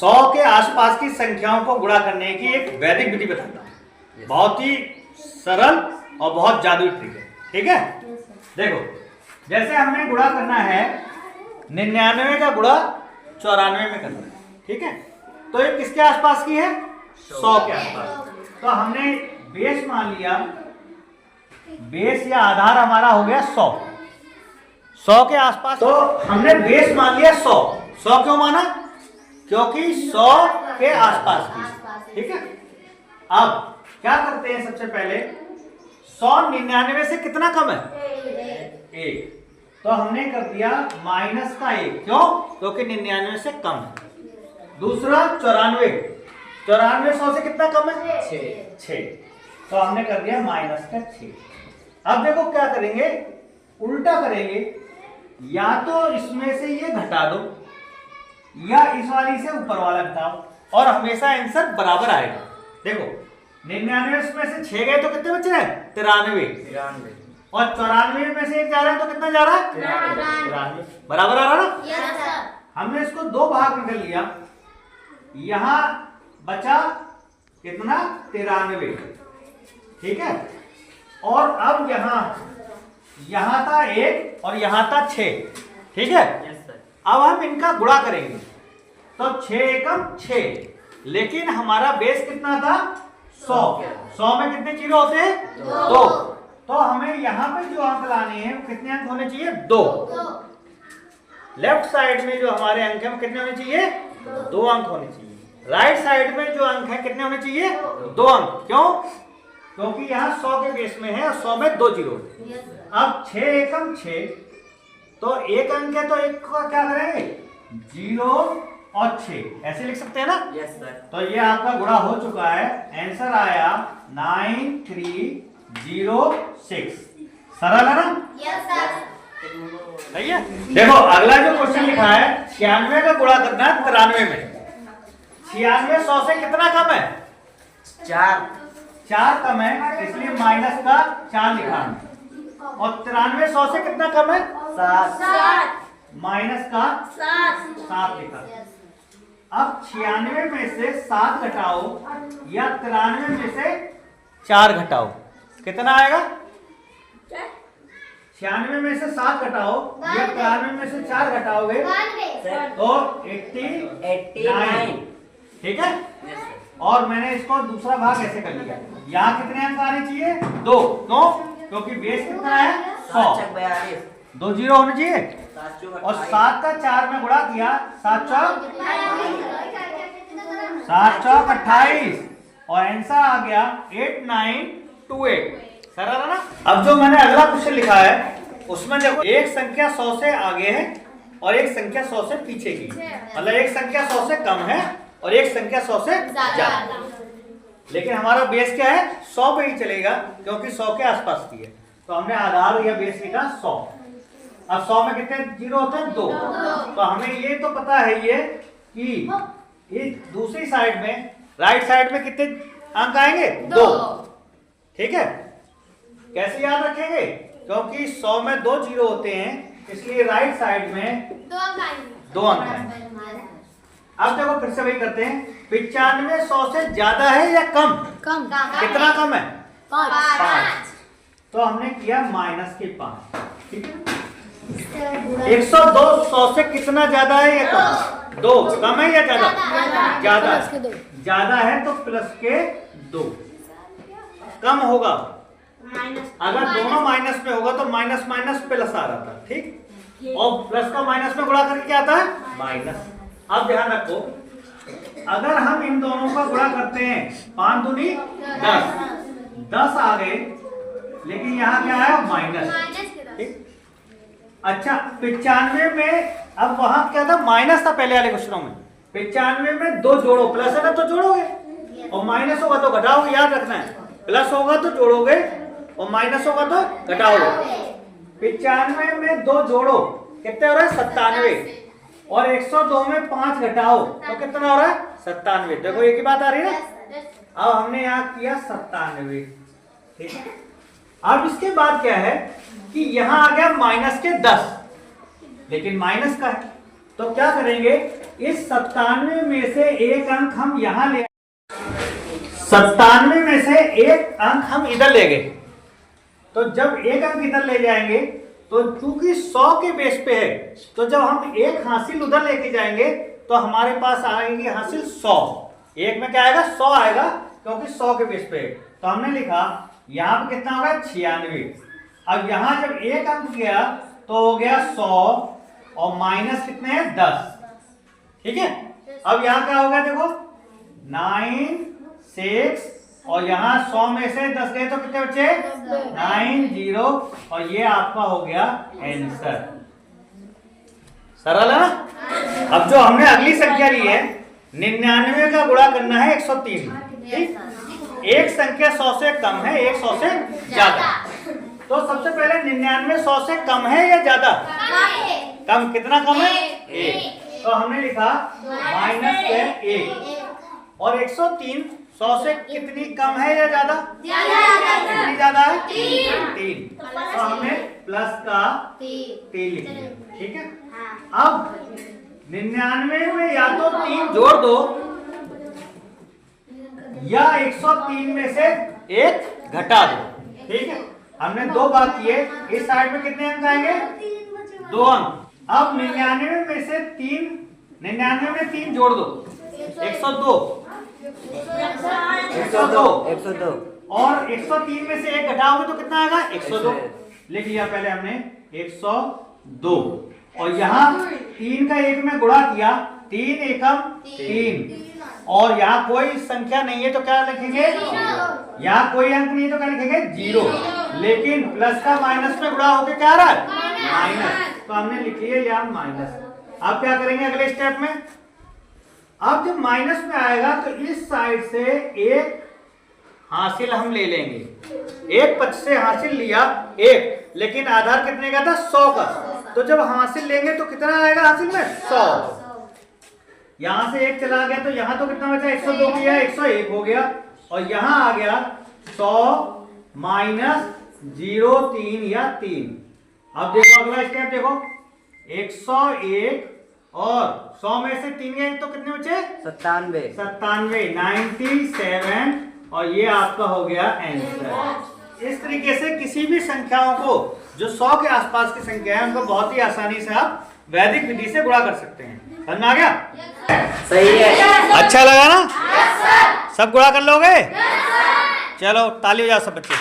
100 के आसपास की संख्याओं को गुणा करने की एक वैदिक विधि बताता हूँ। बहुत ही सरल और बहुत जादुई ट्रिक है। ठीक है, देखो जैसे हमने गुणा करना है 99 का गुणा 94 में करना है। ठीक है, तो ये किसके आसपास की है? 100 के आसपास। तो हमने बेस मान लिया, बेस या आधार हमारा हो गया 100 के आसपास। तो हमने बेस मान लिया 100 क्यों माना? क्योंकि 100 के आसपास की। ठीक है, अब क्या करते हैं? सबसे पहले 100 99 से कितना कम है? 1। तो हमने कर दिया माइनस का 1। क्यों? क्योंकि 99 से कम है। दूसरा 94 100 से कितना कम है? 6। तो हमने कर दिया माइनस का 6। अब देखो क्या करेंगे, उल्टा करेंगे, या तो इसमें से ये घटा दो या इस वाली से ऊपर वाला घटाओ और हमेशा आंसर बराबर आएगा। देखो 99 में से 6 गए तो कितने बच रहे हैं? 93। और 94 में से 1 जा रहा है तो कितना जा रहा है? 93। बराबर आ रहा ना? Yes sir. हमने इसको 2 भाग में कर लिया, यहां बचा कितना? 93। ठीक है, और अब यहां था 1 और यहां था 6। ठीक है, अब हम इनका गुणा करेंगे तो 6 एकम 6, लेकिन हमारा बेस कितना था? 100 में कितने जीरो होते हैं? 2। तो हमें यहाँ पे जो अंक लाने हैं वो कितने अंक होने चाहिए? 2। लेफ्ट साइड में जो हमारे अंक है वो कितने होने चाहिए? 2 अंक होने चाहिए। राइट साइड में जो अंक है कितने होने चाहिए? 2 अंक। क्यों? क्योंकि यहाँ 100 के बेस में है और 100 में 2 जीरो। अब 6 एकम 6, तो 1 अंक है तो 1 का क्या करेंगे? 0 और 6 ऐसे लिख सकते हैं ना? Yes sir. तो ये आपका गुणा हो चुका है, आंसर आया 9306। सरल है ना? Yes sir. सही है। देखो अगला जो क्वेश्चन लिखा है 96 का गुणा करना है 93 में। 96 100 से कितना कम है? 4 कम है, इसलिए माइनस का 4 लिखा है। और 93 100 से कितना कम है? 7। माइनस का 7 लिखा। अब 96 में से 7 घटाओ या 93 में से 4 घटाओ, कितना आएगा? 96 में से 7 घटाओ या 93 में से 4 घटाओगे तो 89। ठीक है, और मैंने इसको दूसरा भाग ऐसे कर लिया। यहाँ कितने अंक आने चाहिए? 2। क्यों? क्योंकि बेस कितना है? 100। 2 जीरो होने चाहिए और 7 का 4 में गुणा किया, 7 चौक 28 और आंसर आ गया 8928। सरल है ना? अब जो मैंने अगला क्वेश्चन लिखा है उसमें देखो एक संख्या 100 से आगे है और एक संख्या 100 से पीछे की, मतलब एक संख्या 100 से कम है और एक संख्या 100 से ज्यादा। लेकिन हमारा बेस क्या है? 100 पे ही चलेगा क्योंकि 100 के आसपास की है। तो हमने आधार या बेस लिखा 100। अब 100 में कितने जीरो होते हैं? 2। तो हमें ये तो पता है ये कि इस दूसरी साइड में, राइट साइड में कितने अंक आएंगे? 2। ठीक है, कैसे याद रखेंगे? क्योंकि 100 में 2 जीरो होते हैं, इसलिए राइट साइड में 2 अंक आएंगे। अब देखो फिर से वही करते हैं, 95 100 से ज्यादा है या कम? कितना कम है? 5। तो हमने किया माइनस के 5। ठीक है, 102 100 से कितना ज्यादा है या कम? 2। कम है या ज्यादा? ज्यादा है तो प्लस के 2। कम होगा अगर दोनों माइनस में होगा तो माइनस माइनस प्लस आ रहा था। ठीक, और प्लस का माइनस में गुणा करके क्या आता है? माइनस। अब ध्यान रखो, अगर हम इन दोनों का गुणा करते हैं 5 दूनी 10 आ गए, लेकिन यहाँ क्या है? माइनस। ठीक, अच्छा 95 में, अब वहां क्या था? माइनस था पहले वाले क्वेश्चनों में। 95 में 2 जोड़ो, प्लस है ना तो जोड़ोगे और माइनस होगा तो घटाओगे, याद रखना है। प्लस होगा तो जोड़ोगे और माइनस होगा तो घटाओगे। 95 में 2 जोड़ो, कितने हो रहा है? 97। और 102 में 5 घटाओ तो कितना हो रहा है? 97। देखो एक ही बात आ रही है ना? अब हमने यहाँ किया 97। ठीक है, अब इसके बाद क्या है कि यहाँ आ गया माइनस के 10, लेकिन माइनस का है तो क्या करेंगे? इस 97 में से एक अंक हम यहां ले 97 में से एक अंक हम इधर ले गए। तो जब एक अंक इधर ले जाएंगे तो चूंकि 100 के बेस पे है, तो जब हम एक हासिल उधर लेके जाएंगे तो हमारे पास आएगी हासिल 100। एक में क्या आएगा? 100 आएगा, क्योंकि 100 के बेस पे है। तो हमने लिखा यहाँ पे कितना होगा? 96। अब यहाँ जब एक अंक गया तो हो गया 100 और माइनस कितने हैं? 10। ठीक है। अब यहाँ क्या होगा? देखो 9 6 और यहाँ 100 में से 10 गए तो कितने बचे? 9 0 और ये आपका हो गया आंसर। सरल है ना? अब जो हमने अगली संख्या ली है 99 का गुणा करना है 103। ठीक? एक संख्या 100 से कम है, एक 100 से ज्यादा। तो सबसे पहले 99 100 से कम है या ज्यादा? कम। कितना कम है? 1। तो हमने लिखा -1। और 103 100 से कितनी कम है या ज्यादा? कितनी ज्यादा है? 3। तो हमने प्लस का 3 लिख दिया। ठीक है। अब 99 में या तो 3 जोड़ दो या 103 में से 1 घटा दो। ठीक है। हमने 2 बात किए। इस साइड में कितने अंक आएंगे? 2 अंक। अब 99 में से 3 जोड़ दो 102 और 103 में से 1 घटाओगे तो कितना आएगा? 102। लिख लिया पहले हमने 102 और यहाँ 3 का 1 में गुणा किया, 3 एकम 3 और यहाँ कोई संख्या नहीं है तो क्या लिखेंगे? यहाँ कोई अंक नहीं है तो क्या लिखेंगे? 0। लेकिन प्लस का माइनस में गुणा होके क्या आ रहा है? माइनस। तो हमने लिख लिया यहाँ माइनस। अब क्या करेंगे अगले स्टेप में? अब जब माइनस में आएगा तो इस साइड से एक हासिल हम ले लेंगे। एक पक्ष से हासिल लिया 1, लेकिन आधार कितने का था? 100 का। तो जब हासिल लेंगे तो कितना आएगा हासिल में? 100। यहां से 1 चला गया तो यहाँ तो कितना बचा? 102 गया, 101 हो गया और यहाँ आ गया 100 माइनस 0 3 या 3। अब देखो अगला स्टेप देखो 101 और 100 में से 3 गए तो कितने बचे? 97 और ये आपका हो गया आंसर। इस तरीके से किसी भी संख्याओं को जो 100 के आसपास की संख्या है उनको बहुत ही आसानी से आप वैदिक विधि से गुणा कर सकते हैं। समझ में आ गया? सही है। अच्छा लगा ना? सब गुणा कर लोगे? चलो ताली हो जाओ सब बच्चे।